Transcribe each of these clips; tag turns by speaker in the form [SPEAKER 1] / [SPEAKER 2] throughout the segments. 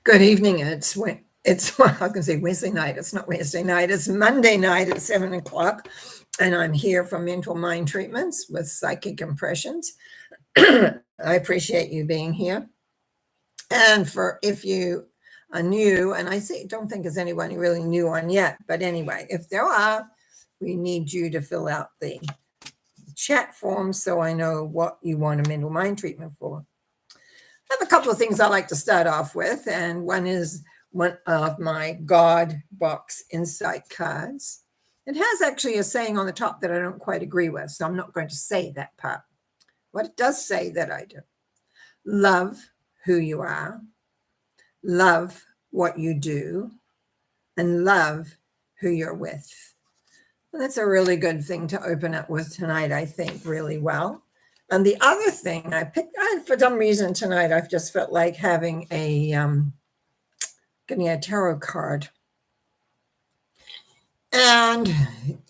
[SPEAKER 1] Good evening. It's well, I was going to say Wednesday night. It's not Wednesday night. It's Monday night at 7 o'clock, and I'm here for mental mind treatments with psychic impressions. I appreciate you being here. And for if you are new, and don't think there's anyone really new on yet, but anyway, if there are, we need you to fill out the chat form so I know what you want a mental mind treatment for. I have a couple of things I like to start off with, and one is one of my God Box Insight cards. It has actually a saying on the top that I don't quite agree with, so I'm not going to say that part. What it does say that I do: love who you are, love what you do, and love who you're with. And that's a really good thing to open up with tonight, I think, really well. And the other thing I picked, for some reason tonight, I've just felt like having getting a tarot card. And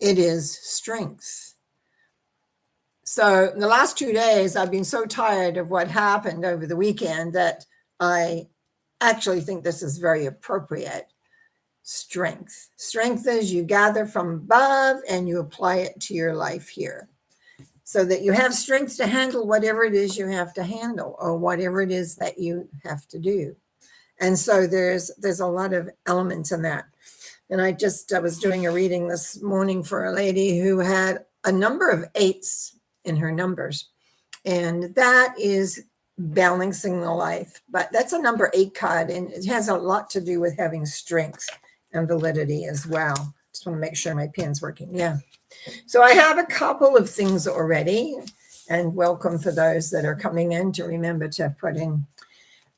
[SPEAKER 1] it is strength. So the last 2 days, I've been so tired of what happened over the weekend that I actually think this is very appropriate. Strength. Strength is you gather from above and you apply it to your life here, so that you have strength to handle whatever it is you have to handle or whatever it is that you have to do. And so there's a lot of elements in that. And I was doing a reading this morning for a lady who had a number of eights in her numbers. And that is balancing the life. But that's a number 8 card, and it has a lot to do with having strength and validity as well. Just want to make sure my pen's working. Yeah. So I have a couple of things already, and welcome for those that are coming in to remember to put in.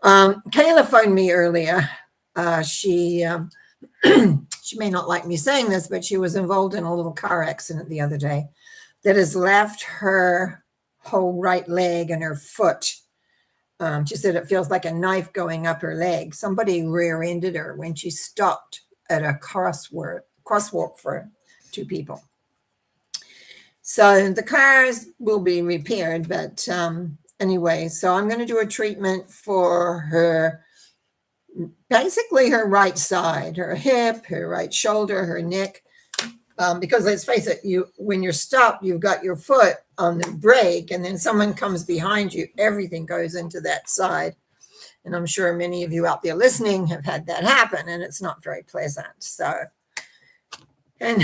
[SPEAKER 1] Kayla phoned me earlier. She may not like me saying this, but she was involved in a little car accident the other day that has left her whole right leg and her foot. She said it feels like a knife going up her leg. Somebody rear-ended her when she stopped at a crosswalk for 2 people. So the cars will be repaired, but anyway, so I'm going to do a treatment for her, basically her right side, her hip, her right shoulder, her neck, because let's face it, when you're stopped, you've got your foot on the brake, and then someone comes behind you, everything goes into that side. And I'm sure many of you out there listening have had that happen, and it's not very pleasant. So, and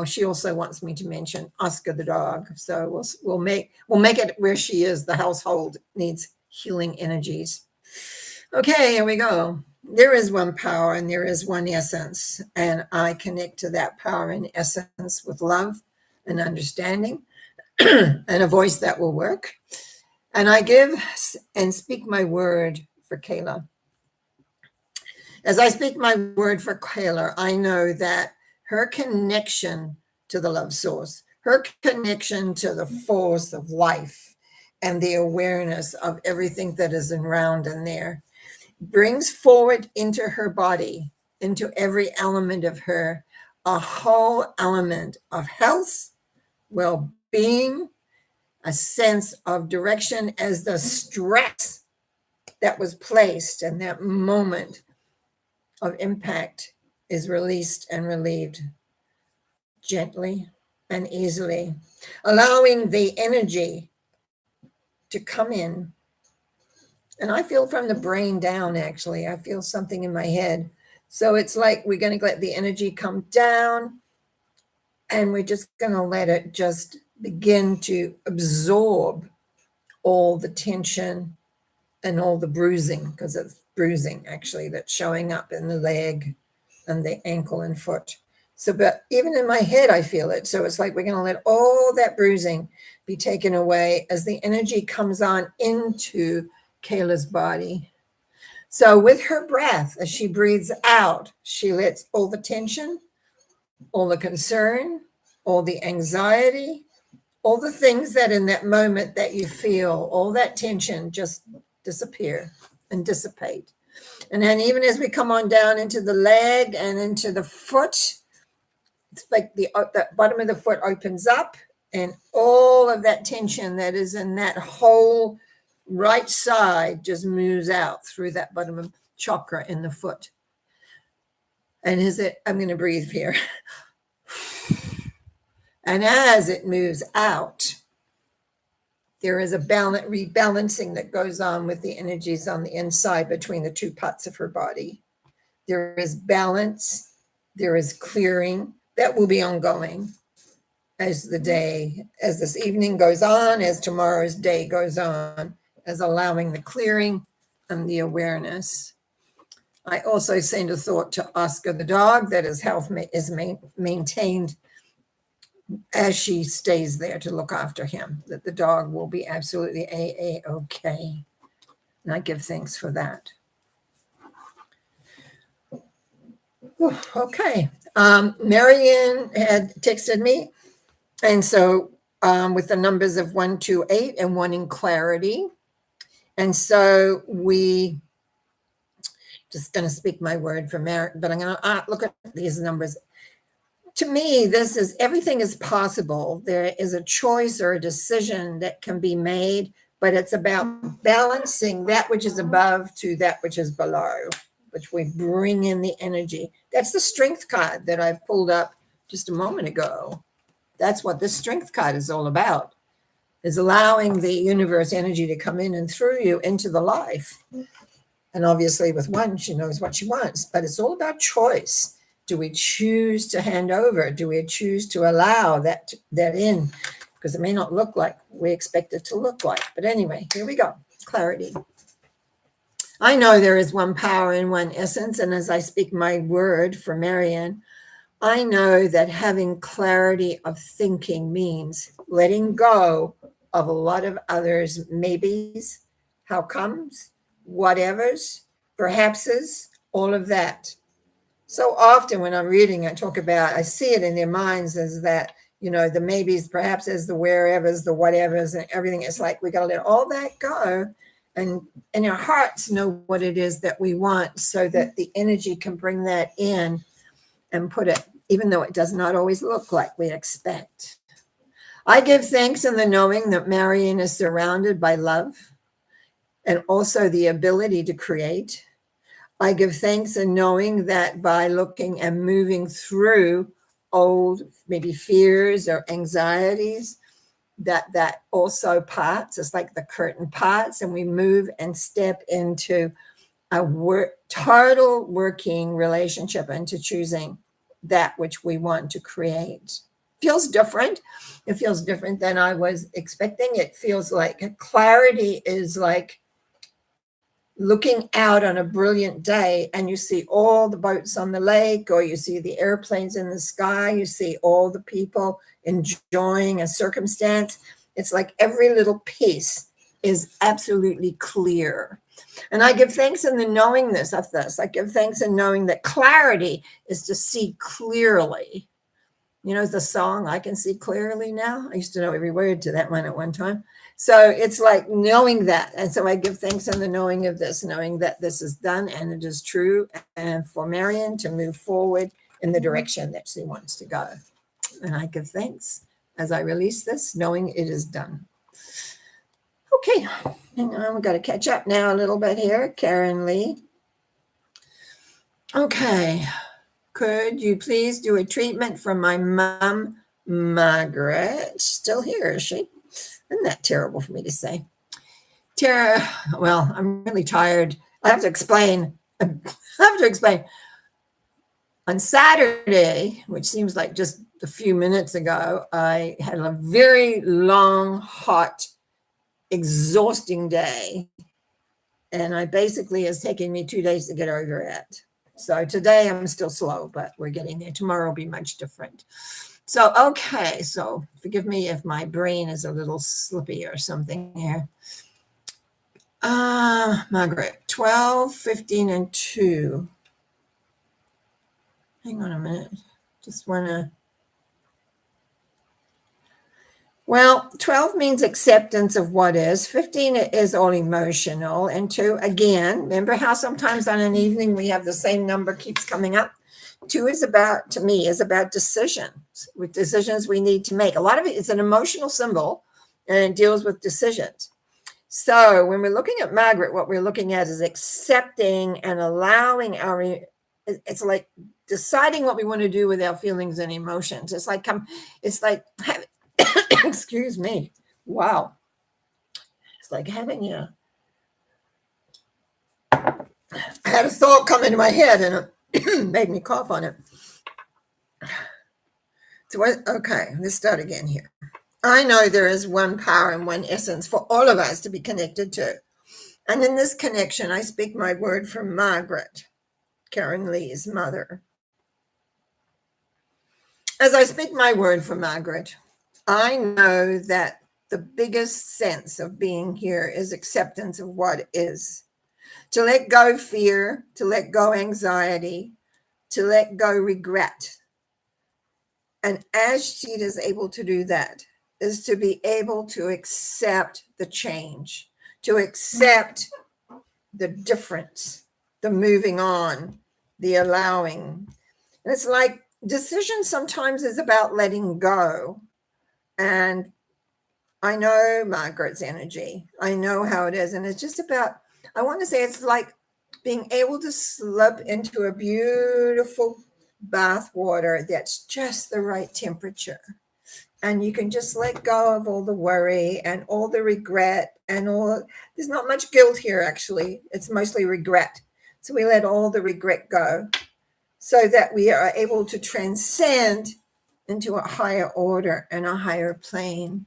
[SPEAKER 1] she also wants me to mention Oscar the dog. So we'll make it where she is. The household needs healing energies. Okay, here we go. There is one power and there is one essence, and I connect to that power and essence with love and understanding and a voice that will work. And I give and speak my word for Kayla. As I speak my word for Kayla, I know that her connection to the love source, her connection to the force of life and the awareness of everything that is around in there, brings forward into her body, into every element of her, a whole element of health, well-being, a sense of direction, as the stress that was placed in that moment of impact is released and relieved gently and easily, allowing the energy to come in. And I feel from the brain down, actually, I feel something in my head. So it's like we're going to let the energy come down, and we're just going to let it just begin to absorb all the tension and all the bruising, because it's bruising actually that's showing up in the leg and the ankle and foot. So, but even in my head, I feel it. So it's like we're going to let all that bruising be taken away as the energy comes on into Kayla's body. So with her breath, as she breathes out, she lets all the tension, all the concern, all the anxiety, all the things that in that moment that you feel, all that tension just disappear and dissipate. And then even as we come on down into the leg and into the foot, it's like the bottom of the foot opens up, and all of that tension that is in that whole right side just moves out through that bottom of chakra in the foot. And I'm going to breathe here. And as it moves out, there is a rebalancing that goes on with the energies on the inside between the two parts of her body. There is balance. There is clearing that will be ongoing as this evening goes on, as tomorrow's day goes on, as allowing the clearing and the awareness. I also send a thought to Oscar the dog that his health is maintained as she stays there to look after him, that the dog will be absolutely okay. And I give thanks for that. Okay. Marianne had texted me. And so with the numbers of 1, 2, 8 and wanting clarity. And so we just going to speak my word for Marianne, but I'm going to look at these numbers. To me, everything is possible. There is a choice or a decision that can be made, but it's about balancing that which is above to that which is below, which we bring in the energy. That's the strength card that I pulled up just a moment ago. That's what this strength card is all about, is allowing the universe energy to come in and through you into the life. And obviously with one, she knows what she wants, but it's all about choice. Do we choose to hand over? Do we choose to allow that in? Because it may not look like we expect it to look like. But anyway, here we go. Clarity. I know there is one power and one essence. And as I speak my word for Marianne, I know that having clarity of thinking means letting go of a lot of others' maybes, how comes, whatevers, perhapses, all of that. So often when I'm reading, I see it in their minds as that, the maybes, perhaps as the wherevers, the whatevers, and everything. It's like we got to let all that go and our hearts know what it is that we want so that the energy can bring that in and put it, even though it does not always look like we expect. I give thanks in the knowing that Marianne is surrounded by love and also the ability to create. I give thanks in knowing that by looking and moving through old, maybe fears or anxieties, that also parts, it's like the curtain parts, and we move and step into a total working relationship into choosing that which we want to create. Feels different. It feels different than I was expecting. It feels like clarity is like looking out on a brilliant day and you see all the boats on the lake, or you see the airplanes in the sky, you see all the people enjoying a circumstance. It's like every little piece is absolutely clear. And I give thanks in the knowingness of this. I give thanks in knowing that clarity is to see clearly. The song, I Can See Clearly Now. I used to know every word to that one at one time. So it's like knowing that. And so I give thanks in the knowing of this, knowing that this is done and it is true. And for Marianne to move forward in the direction that she wants to go. And I give thanks as I release this, knowing it is done. Okay, hang on, we've got to catch up now a little bit here. Karen Lee. Okay, could you please do a treatment for my mom, Margaret? Still here, is she? Isn't that terrible for me to say? Tara, well, I'm really tired. I have to explain. On Saturday, which seems like just a few minutes ago, I had a very long, hot, exhausting day. And it's taken me 2 days to get over it. So today I'm still slow, but we're getting there. Tomorrow will be much different. So, okay. So forgive me if my brain is a little slippy or something here. Margaret, 12, 15, and 2. Hang on a minute. Just want to. Well, 12 means acceptance of what is. 15 is all emotional. And 2, again, remember how sometimes on an evening we have the same number keeps coming up? 2 is about decisions, with decisions we need to make. A lot of it is an emotional symbol, and it deals with decisions. So when we're looking at Margaret, what we're looking at is accepting and allowing it's like deciding what we want to do with our feelings and emotions. It's like excuse me. Wow. It's like having I had a thought come into my head and it made me cough on it. So okay, let's start again here. I know there is one power and one essence for all of us to be connected to. And in this connection, I speak my word for Margaret, Karen Lee's mother. As I speak my word for Margaret, I know that the biggest sense of being here is acceptance of what is. To let go fear, to let go anxiety, to let go regret. And as she is able to do that, is to be able to accept the change, to accept the difference, the moving on, the allowing. And it's like decision sometimes is about letting go. And I know Margaret's energy. I know how it is. And it's just about, I want to say it's like being able to slip into a beautiful bath water that's just the right temperature. And you can just let go of all the worry and all the regret and there's not much guilt here, actually. It's mostly regret. So we let all the regret go so that we are able to transcend into a higher order and a higher plane.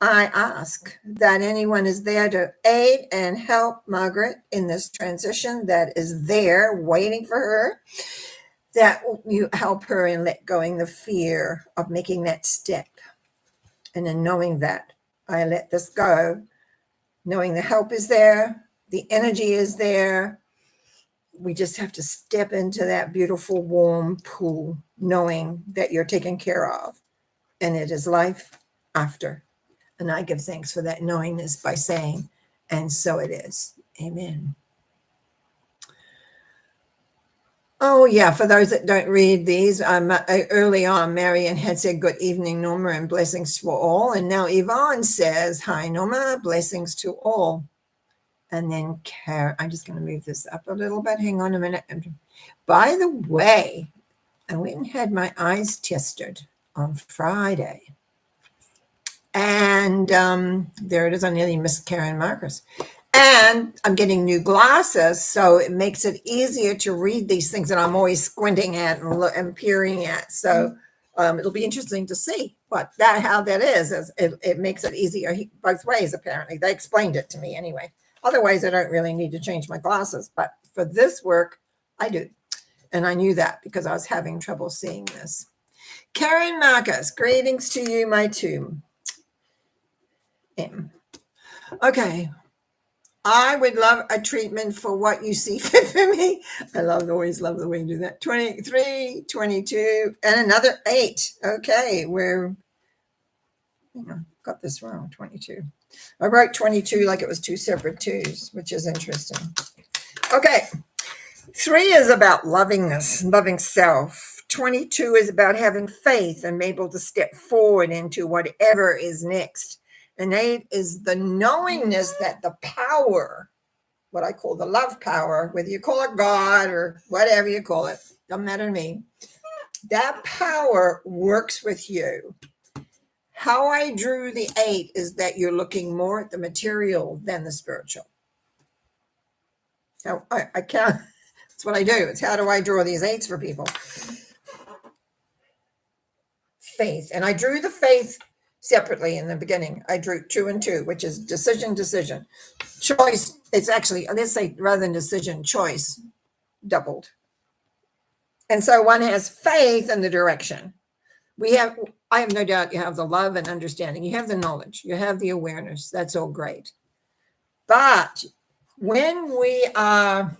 [SPEAKER 1] I ask that anyone is there to aid and help Margaret in this transition that is there waiting for her, that you help her in let going the fear of making that step. And in knowing that I let this go, knowing the help is there, the energy is there, we just have to step into that beautiful warm pool, knowing that you're taken care of. And it is life after. And I give thanks for that knowingness by saying, and so it is. Amen. Oh, yeah. For those that don't read these, early on, Marian had said, good evening, Norma, and blessings for all. And now Yvonne says, hi, Norma, blessings to all. And then Karen, I'm just going to move this up a little bit. Hang on a minute. By the way, I went and had my eyes tested on Friday. And there it is. I nearly missed Karen Marcus. And I'm getting new glasses, so it makes it easier to read these things that I'm always squinting at and peering at. So it'll be interesting to see how that is. It makes it easier both ways, apparently. They explained it to me anyway. Otherwise, I don't really need to change my glasses. But for this work, I do. And I knew that because I was having trouble seeing this. Karen Marcus, greetings to you, my two. Okay. I would love a treatment for what you see fit for me. I always love the way you do that. 23, 22, and another 8. Okay, got this wrong, 22. I wrote 22 like it was 2 separate 2s, which is interesting. Okay, 3 is about lovingness, loving self. 22 is about having faith and able to step forward into whatever is next. And 8 is the knowingness that the power, what I call the love power, whether you call it God or whatever you call it, doesn't matter to me, that power works with you. How I drew the 8 is that you're looking more at the material than the spiritual. Now, I can't, that's what I do. It's how do I draw these 8s for people? Faith. And I drew the faith separately in the beginning. I drew 2 and 2, which is decision. Choice, it's actually, let's say rather than decision, choice doubled. And so one has faith in the direction. I have no doubt you have the love and understanding. You have the knowledge. You have the awareness. That's all great. But when we are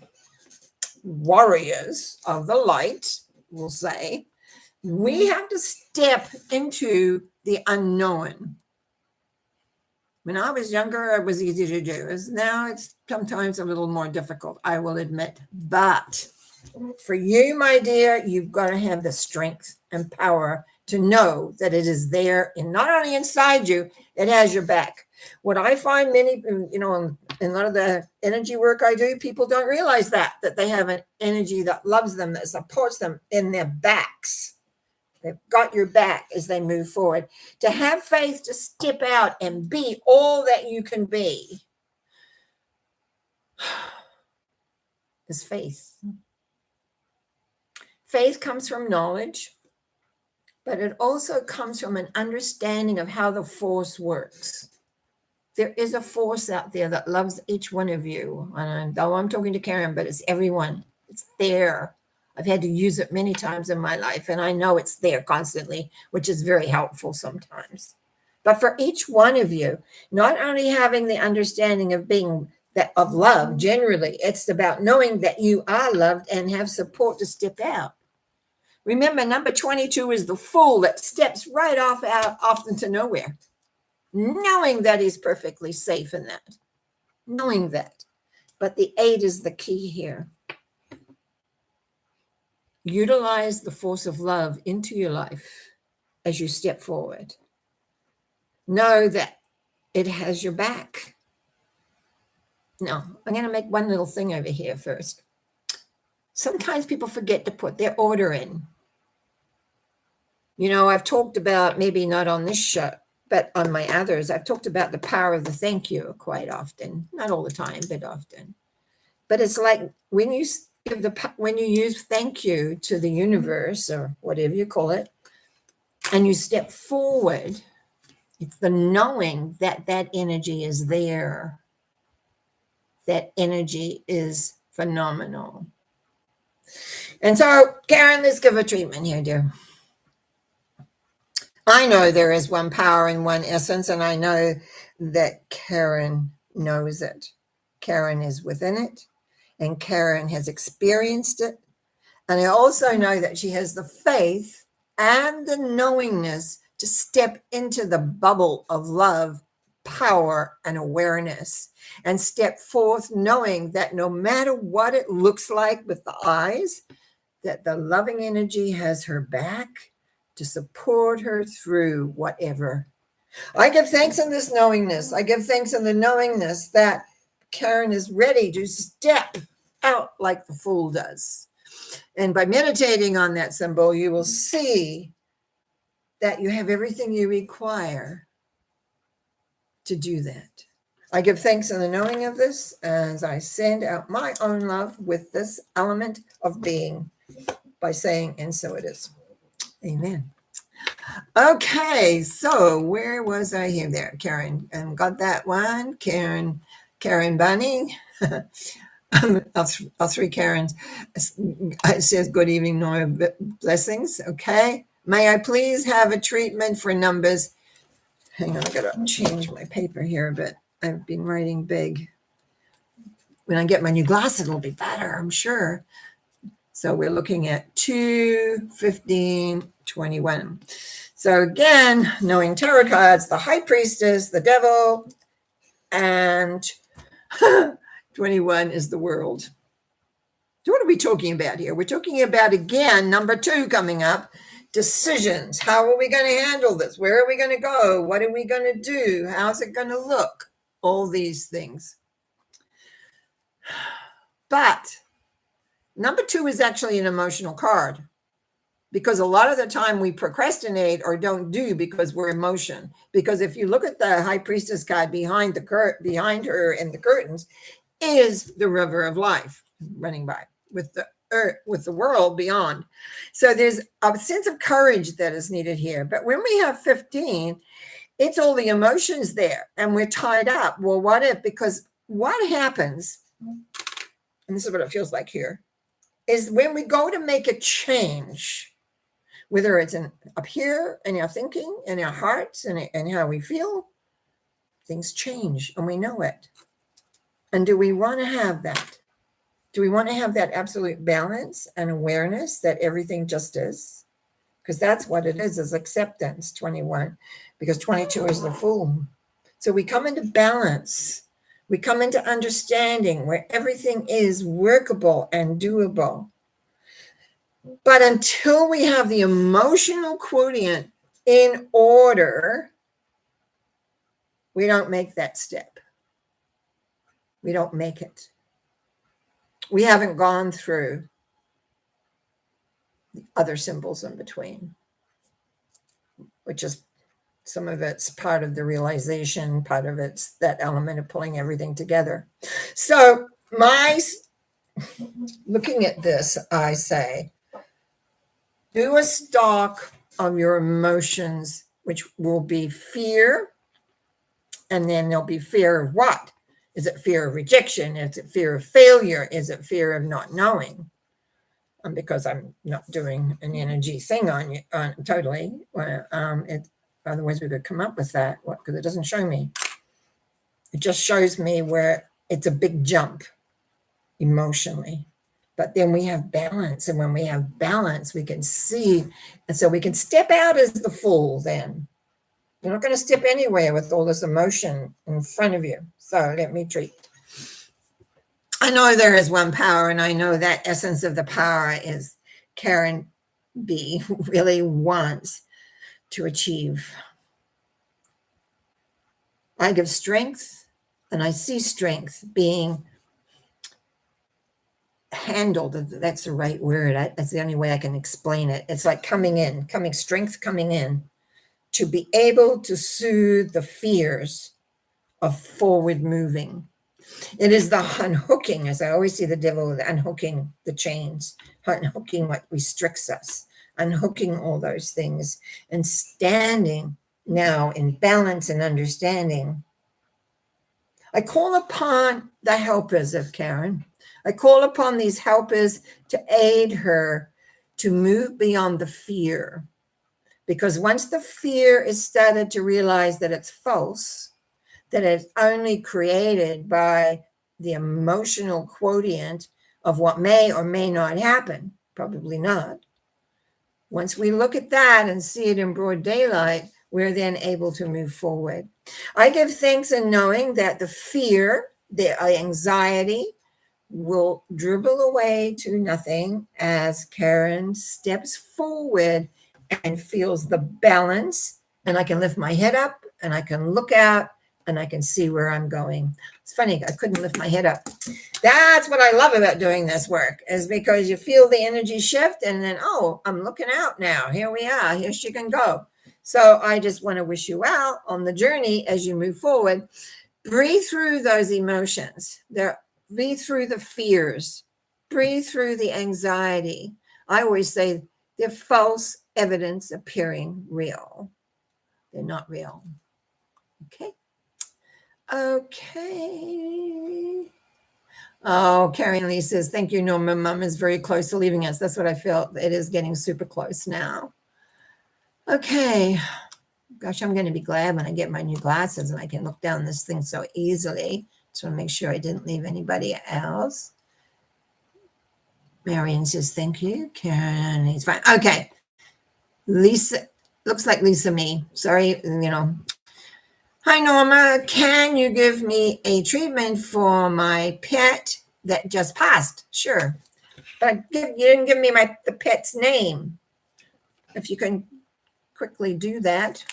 [SPEAKER 1] warriors of the light, we'll say, we have to step into the unknown. When I was younger, it was easy to do. Now it's sometimes a little more difficult, I will admit. But for you, my dear, you've got to have the strength and power to know that it is there, and not only inside you, it has your back. What I find many, in a lot of the energy work I do, people don't realize that they have an energy that loves them, that supports them in their backs. They've got your back as they move forward. To have faith to step out and be all that you can be is faith. Faith comes from knowledge, but it also comes from an understanding of how the force works. There is a force out there that loves each one of you. And though I'm talking to Karen, but it's everyone. It's there. I've had to use it many times in my life, and I know it's there constantly, which is very helpful sometimes. But for each one of you, not only having the understanding of being that of love generally, it's about knowing that you are loved and have support to step out. Remember, number 22 is the fool that steps right off into nowhere, knowing that he's perfectly safe in that, knowing that. But the 8 is the key here. Utilize the force of love into your life as you step forward. Know that it has your back. Now, I'm going to make one little thing over here first. Sometimes people forget to put their order in. I've talked about, maybe not on this show, but on my others, I've talked about the power of the thank you quite often. Not all the time, but often. But it's like when you use thank you to the universe or whatever you call it, and you step forward, it's the knowing that that energy is there. That energy is phenomenal. And so, Karen, let's give a treatment here, dear. I know there is one power and one essence, and I know that Karen knows it. Karen is within it, and Karen has experienced it. And I also know that she has the faith and the knowingness to step into the bubble of love, power, and awareness, and step forth knowing that no matter what it looks like with the eyes, that the loving energy has her back to support her through whatever. I give thanks in this knowingness. I give thanks in the knowingness that Karen is ready to step out like the fool does. And by meditating on that symbol, you will see that you have everything you require to do that. I give thanks in the knowing of this as I send out my own love with this element of being by saying, and so it is. Amen. Okay, so where was I here? There, Karen, and got that one. Karen Bunny. All three Karens. It says, good evening, Norma, blessings. Okay. May I please have a treatment for numbers? Hang on, I gotta change my paper here a bit. I've been writing big. When I get my new glasses, it'll be better, I'm sure. So we're looking at 2, 15, 21. So again, knowing tarot cards, the High Priestess, the Devil, and 21 is the World. So what are we talking about here? We're talking about, again, number 2 coming up, decisions. How are we going to handle this? Where are we going to go? What are we going to do? How's it going to look? All these things. But number 2 is actually an emotional card, because a lot of the time we procrastinate or don't do because we're emotion. Because if you look at the High Priestess card behind her in the curtains is the river of life running by with the earth, with the world beyond. So there's a sense of courage that is needed here. But when we have 15, it's all the emotions there and we're tied up. Well, what if? Because what happens, and this is what it feels like here, is when we go to make a change, whether it's up here in our thinking, in our hearts, and how we feel, things change and we know it. And do we want to have that? Do we want to have that absolute balance and awareness that everything just is? Because that's what it is acceptance, 21, because 22 is the fool. So we come into balance. We come into understanding where everything is workable and doable. But until we have the emotional quotient in order, We don't make that step. We don't make it. We haven't gone through the other symbols in between, which is some of it's part of the realization, part of it's that element of pulling everything together. So looking at this, I say, do a stock of your emotions, which will be fear. And then there'll be fear of what? Is it fear of rejection? Is it fear of failure? Is it fear of not knowing? Because I'm not doing an energy thing on you totally. Otherwise, we could come up with that because it doesn't show me. It just shows me where it's a big jump emotionally. But then we have balance. And when we have balance, we can see. And so we can step out as the fool then. You're not going to step anywhere with all this emotion in front of you. So let me treat. I know there is one power, and I know that essence of the power is Karen B really wants to achieve. I give strength, and I see strength being handled. That's the right word. That's the only way I can explain it. It's like strength coming in to be able to soothe the fears of forward moving. It is the unhooking, as I always see the devil, unhooking the chains, unhooking what restricts us, unhooking all those things, and standing now in balance and understanding. I call upon the helpers of Karen. I call upon these helpers to aid her to move beyond the fear. Because once the fear is started to realize that it's false, that it's only created by the emotional quotient of what may or may not happen, probably not. Once we look at that and see it in broad daylight, we're then able to move forward. I give thanks in knowing that the fear, the anxiety will dribble away to nothing as Karen steps forward and feels the balance, and I can lift my head up and I can look out and I can see where I'm going. It's funny, I couldn't lift my head up. That's what I love about doing this work, is because you feel the energy shift and then, oh, I'm looking out now. Here we are. Here she can go. So I just want to wish you well on the journey as you move forward. Breathe through those emotions. Breathe through the fears. Breathe through the anxiety. I always say they're false evidence appearing real. They're not real. Okay. Okay. Oh, Karen Lee says, thank you, Norma. Mom is very close to leaving us. That's what I felt. It is getting super close now. Okay. Gosh, I'm going to be glad when I get my new glasses and I can look down this thing so easily. Just want to make sure I didn't leave anybody else. Marion says, thank you. Karen, he's fine. Okay. Lisa, looks like Lisa me. Sorry, Hi, Norma. Can you give me a treatment for my pet that just passed? Sure. But you didn't give me the pet's name. If you can quickly do that,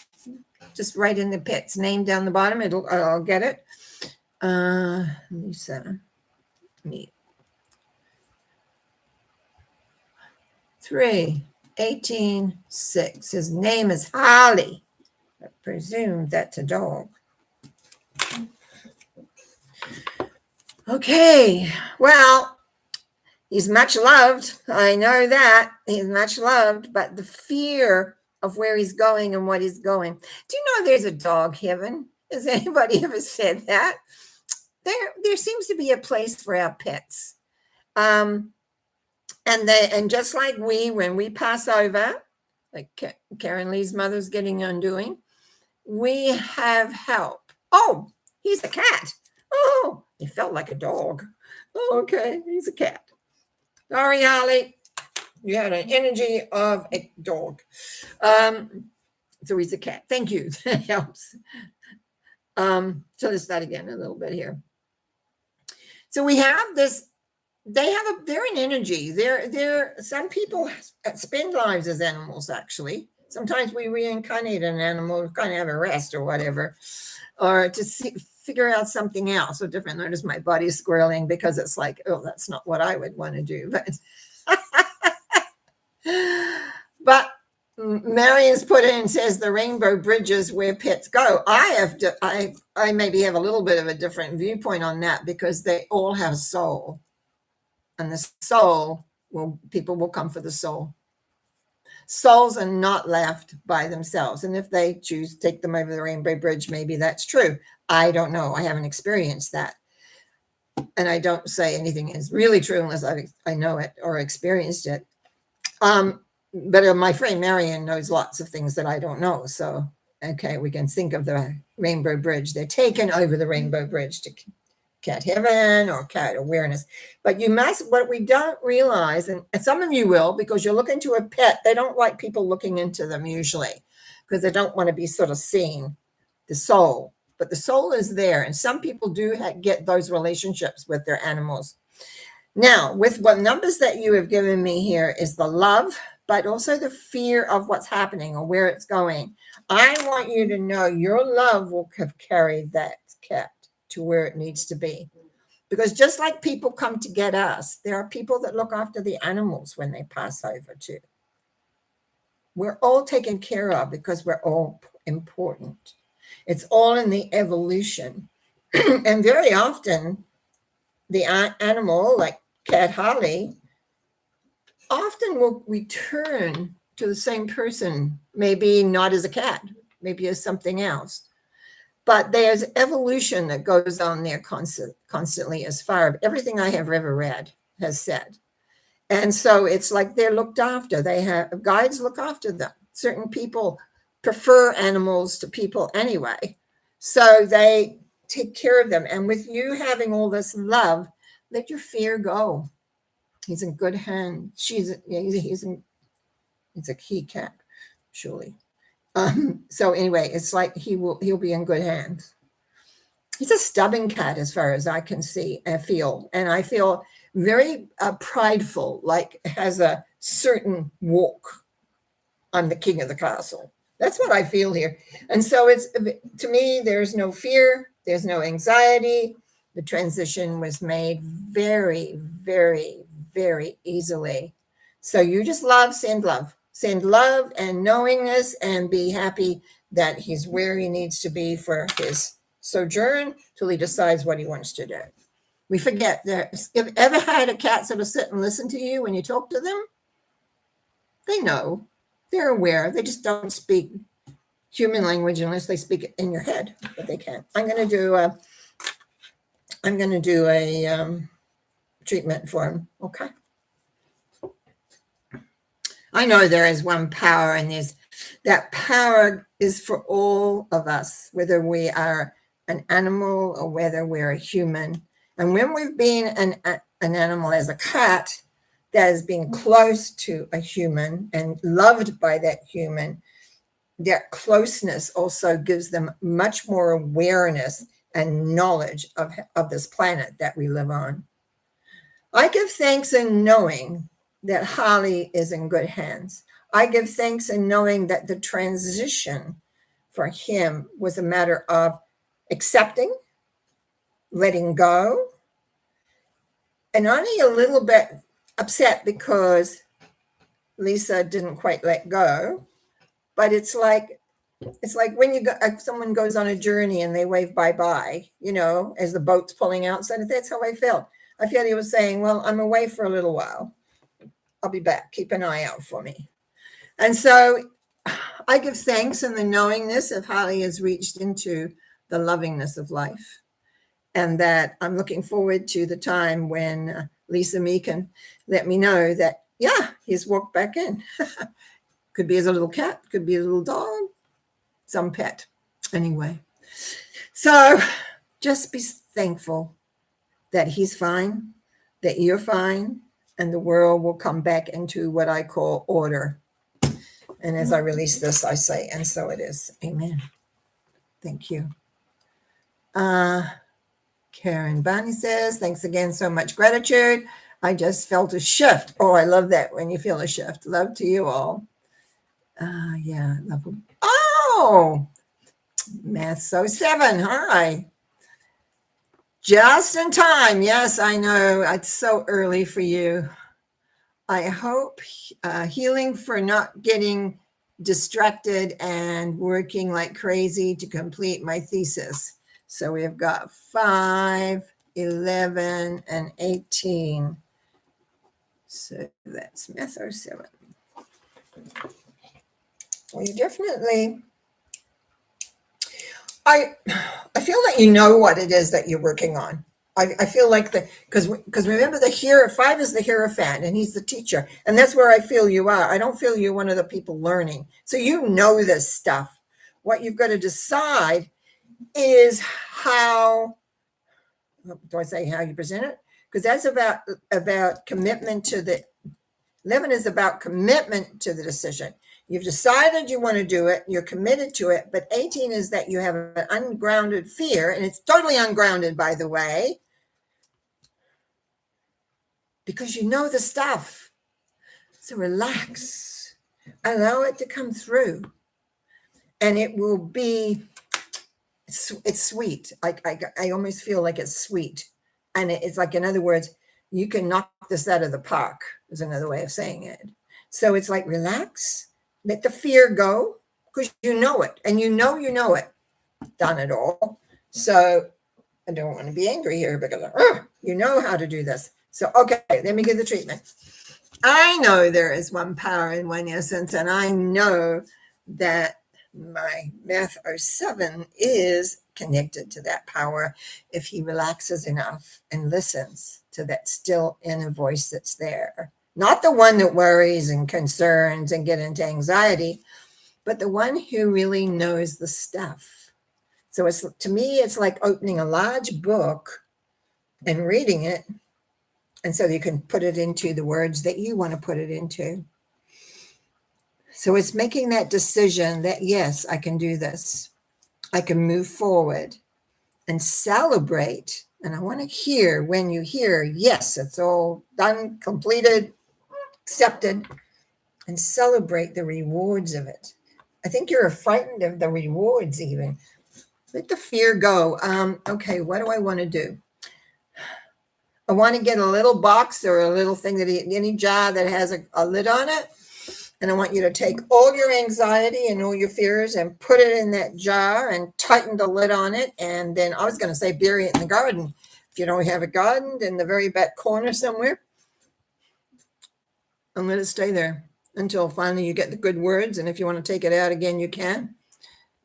[SPEAKER 1] just write in the pet's name down the bottom. I'll get it. Lisa. Me. 3/18/6. His name is Holly. I presume that's a dog. Okay, well, he's much loved. I know that. He's much loved, but the fear of where he's going and what he's going. Do you know there's a dog heaven? Has anybody ever said that? There seems to be a place for our pets. And just like when we pass over, like Karen Lee's mother's getting undoing, we have help. Oh, he's a cat. Oh, he felt like a dog. Oh, okay, he's a cat. Sorry, Holly. You had an energy of a dog. So he's a cat. Thank you. That helps. So let's start again a little bit here. So we have this. They're in energy. Some people spend lives as animals, actually. Sometimes we reincarnate an animal, kind of have a rest or whatever. or to figure out something else or different. Notice my body's squirreling because it's like, oh, that's not what I would want to do. But Marion's put in and says the rainbow bridges where pets go. I maybe have a little bit of a different viewpoint on that because they all have soul, and the soul people will come for the soul. Souls are not left by themselves, and if they choose to take them over the rainbow bridge, maybe that's true. I don't know. I haven't experienced that, and I don't say anything is really true unless I know it or experienced it. But my friend Marion knows lots of things that I don't know. So, okay, we can think of the rainbow bridge. They're taken over the rainbow bridge to cat heaven or cat awareness. But what we don't realize, and some of you will, because you're looking to a pet, they don't like people looking into them usually because they don't want to be sort of seen, the soul. But the soul is there. And some people do get those relationships with their animals. Now, with what numbers that you have given me here is the love, but also the fear of what's happening or where it's going. I want you to know your love will have carried that cat to where it needs to be. Because just like people come to get us, there are people that look after the animals when they pass over too. We're all taken care of because we're all important. It's all in the evolution. And very often, the animal, like Cat Holly, often will return to the same person, maybe not as a cat, maybe as something else. But there's evolution that goes on there constantly as far as everything I have ever read has said. And so it's like they're looked after. They have guides look after them. Certain people prefer animals to people anyway. So they take care of them. And with you having all this love, let your fear go. He's in good hands. He's a key cat, surely. So anyway, it's like he'll be in good hands. He's a stubborn cat as far as I can see and feel. And I feel very prideful, like has a certain walk. I'm the king of the castle. That's what I feel here. And so it's, to me, there's no fear. There's no anxiety. The transition was made very, very, very easily. So you just send love and knowingness, and be happy that he's where he needs to be for his sojourn till he decides what he wants to do. We forget that. If you ever had a cat sort of sit and listen to you when you talk to them, they know, they're aware. They just don't speak human language unless they speak it in your head, but they can't. I'm going to do a treatment for him. Okay. I know there is one power, and that power is for all of us, whether we are an animal or whether we're a human. And when we've been an animal as a cat that has been close to a human and loved by that human, that closeness also gives them much more awareness and knowledge of this planet that we live on. I give thanks in knowing that Holly is in good hands. I give thanks in knowing that the transition for him was a matter of accepting, letting go, and only a little bit upset because Lisa didn't quite let go. But it's like when someone goes on a journey and they wave bye-bye, as the boat's pulling out. So that's how I felt. I felt he was saying, well, I'm away for a little while. I'll be back. Keep an eye out for me. And so I give thanks in the knowingness of how he has reached into the lovingness of life. And that I'm looking forward to the time when Lisa Me can let me know that, yeah, he's walked back in. Could be as a little cat, could be a little dog, some pet. Anyway, so just be thankful that he's fine, that you're fine, and the world will come back into what I call order. And as I release this, I say, and so it is. Amen. Thank you. Karen Bonnie says, thanks again, so much gratitude. I just felt a shift. Oh, I love that when you feel a shift. Love to you all. Yeah, love them. Oh, Math 07. Hi. Just in time. Yes, I know. It's so early for you. I hope healing for not getting distracted and working like crazy to complete my thesis. So we've got 5, 11, and 18. So that's Math 07. Well, you definitely, I feel that you know what it is that you're working on. I feel like because remember the hero 5 is the Hierophant and he's the teacher, and that's where I feel you are. I don't feel you're one of the people learning, so you know this stuff. What you've got to decide is how, do I say how you present it? Because that's about commitment to the 11 is about commitment to the decision. You've decided you want to do it, you're committed to it, but 18 is that you have an ungrounded fear, and it's totally ungrounded, by the way, because you know the stuff. So relax, allow it to come through, and it will be, it's sweet. I almost feel like it's sweet. And it's like, in other words, you can knock this out of the park, is another way of saying it. So it's like, relax, let the fear go, because you know it, and you know it, done it all. So I don't want to be angry here because you know how to do this. So, okay, let me give the treatment. I know there is one power in one essence, and I know that my Math 07 is connected to that power if he relaxes enough and listens to that still inner voice that's there. Not the one that worries and concerns and get into anxiety, but the one who really knows the stuff. So it's, to me, it's like opening a large book and reading it, and so you can put it into the words that you want to put it into. So it's making that decision that, yes, I can do this. I can move forward and celebrate. And I want to hear, when you hear, yes, it's all done, completed, accepted, and celebrate the rewards of it. I think you're frightened of the rewards even. Let the fear go. Okay, what do I want to do? I want to get a little box or a little thing that any jar that has a lid on it. And I want you to take all your anxiety and all your fears and put it in that jar and tighten the lid on it. And then I was going to say bury it in the garden. If you don't have a garden, in the very back corner somewhere, and let it stay there until finally you get the good words. And if you want to take it out again, you can.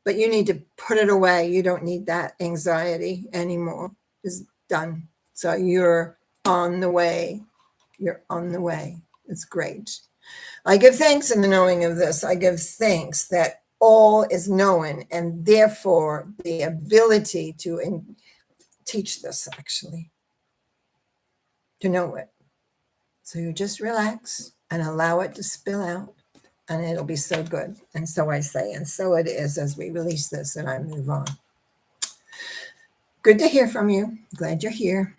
[SPEAKER 1] But you need to put it away. You don't need that anxiety anymore. It's done. So you're on the way. You're on the way. It's great. I give thanks in the knowing of this. I give thanks that all is known, and therefore the ability to teach this, actually, to know it. So you just relax and allow it to spill out, and it'll be so good. And so I say, and so it is as we release this and I move on. Good to hear from you. Glad you're here.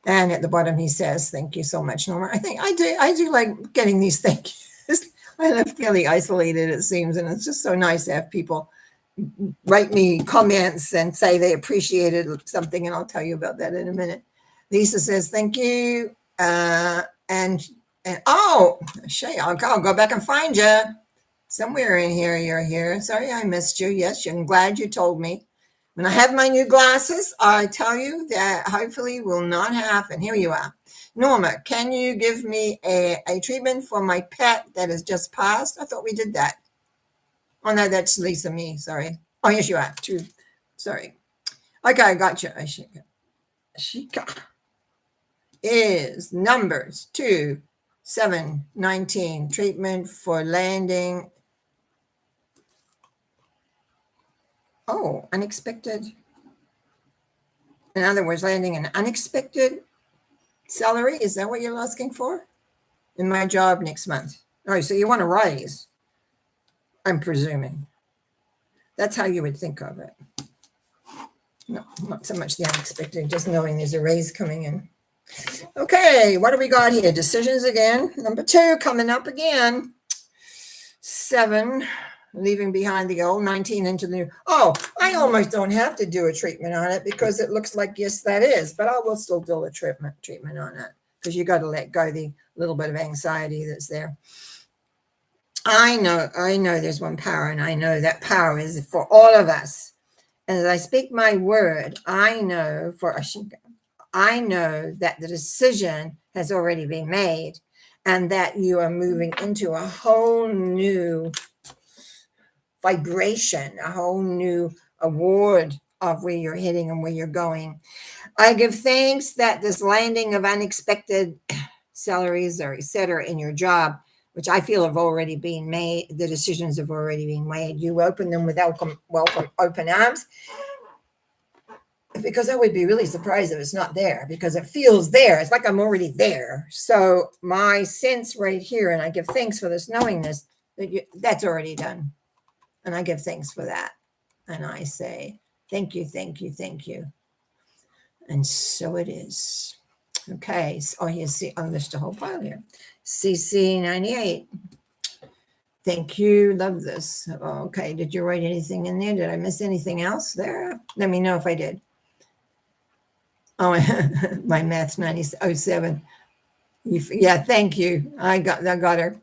[SPEAKER 1] And at the bottom, he says, thank you so much, Norma. I think I do like getting these thank yous. I live fairly isolated, it seems, and it's just so nice to have people write me comments and say they appreciated something, and I'll tell you about that in a minute. Lisa says, thank you. And oh, Shay, I'll go back and find you. Somewhere in here, you're here. Sorry I missed you. Yes, I'm glad you told me. When I have my new glasses, I tell you that hopefully will not happen. Here you are. Norma, can you give me a treatment for my pet that has just passed? I thought we did that. Oh, no, that's Lisa, me. Sorry. Oh, yes, you are. True. Sorry. Okay, I got you. Ashika is numbers 2, 7, 19. Treatment for landing. Oh, unexpected. In other words, landing an unexpected salary. Is that what you're asking for? In my job next month. Oh, so you want a raise, I'm presuming. That's how you would think of it. No, not so much the unexpected, just knowing there's a raise coming in. Okay, what do we got here? Decisions again. Number 2 coming up again. 7, leaving behind the old 19 into the new. Oh, I almost don't have to do a treatment on it because it looks like, yes, that is, but I will still do a treatment on it because you got to let go the little bit of anxiety that's there. I know there's one power, and I know that power is for all of us. And as I speak my word, I know that the decision has already been made and that you are moving into a whole new vibration, a whole new award of where you're heading and where you're going. I give thanks that this landing of unexpected salaries or et cetera in your job, which I feel have already been made, the decisions have already been made. You open them with welcome open arms, because I would be really surprised if it's not there, because it feels there. It's like I'm already there. So my sense right here, and I give thanks for this knowingness, that's already done. And I give thanks for that. And I say, thank you, thank you, thank you. And so it is. Okay. So, here's there's a whole pile here. CC 98. Thank you. Love this. Okay. Did you write anything in there? Did I miss anything else there? Let me know if I did. Oh, my math's 9007. Yeah, thank you. I got her.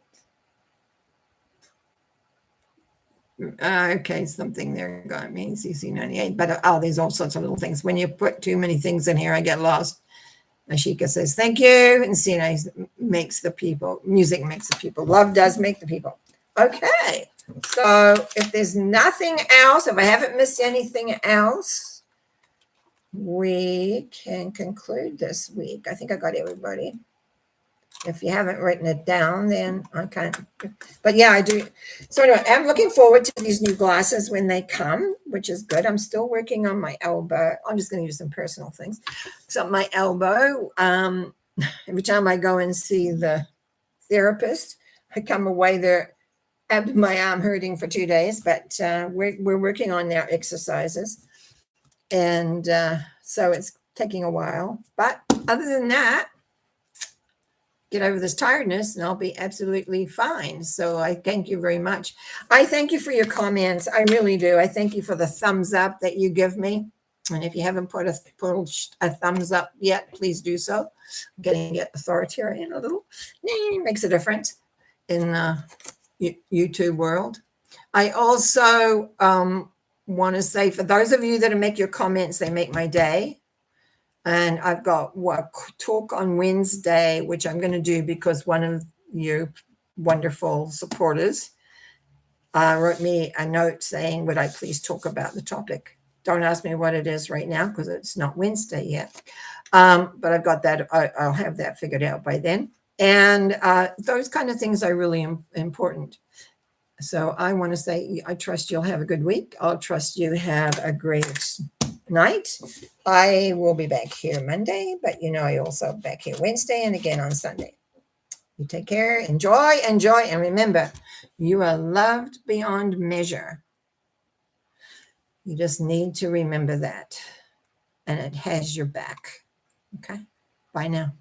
[SPEAKER 1] Okay, something there got me, CC 98. But there's all sorts of little things. When you put too many things in here, I get lost. Ashika says, thank you. And Sina makes the people. Music makes the people. Love does make the people. Okay. So if there's nothing else, if I haven't missed anything else, we can conclude this week. I think I got everybody. If you haven't written it down, then I can't. But yeah, I do. So anyway, I'm looking forward to these new glasses when they come, which is good. I'm still working on my elbow. I'm just going to use some personal things. So my elbow, every time I go and see the therapist, I come away there, have my arm hurting for 2 days, but we're working on our exercises. And so it's taking a while. But other than that, get over this tiredness and I'll be absolutely fine. So I thank you very much. I thank you for your comments. I really do. I thank you for the thumbs up that you give me. And if you haven't put a thumbs up yet, please do so. I'm getting to get authoritarian a little. It makes a difference in the YouTube world. I also want to say, for those of you that make your comments, they make my day. And I've got a talk on Wednesday, which I'm going to do because one of you wonderful supporters wrote me a note saying, would I please talk about the topic? Don't ask me what it is right now because it's not Wednesday yet. But I've got that. I'll have that figured out by then. And those kind of things are really important. So I want to say, I trust you'll have a good week. I'll trust you have a great night. I will be back here Monday, but I also back here Wednesday and again on Sunday. You take care, enjoy, and remember, you are loved beyond measure. You just need to remember that, and it has your back. Okay, bye now.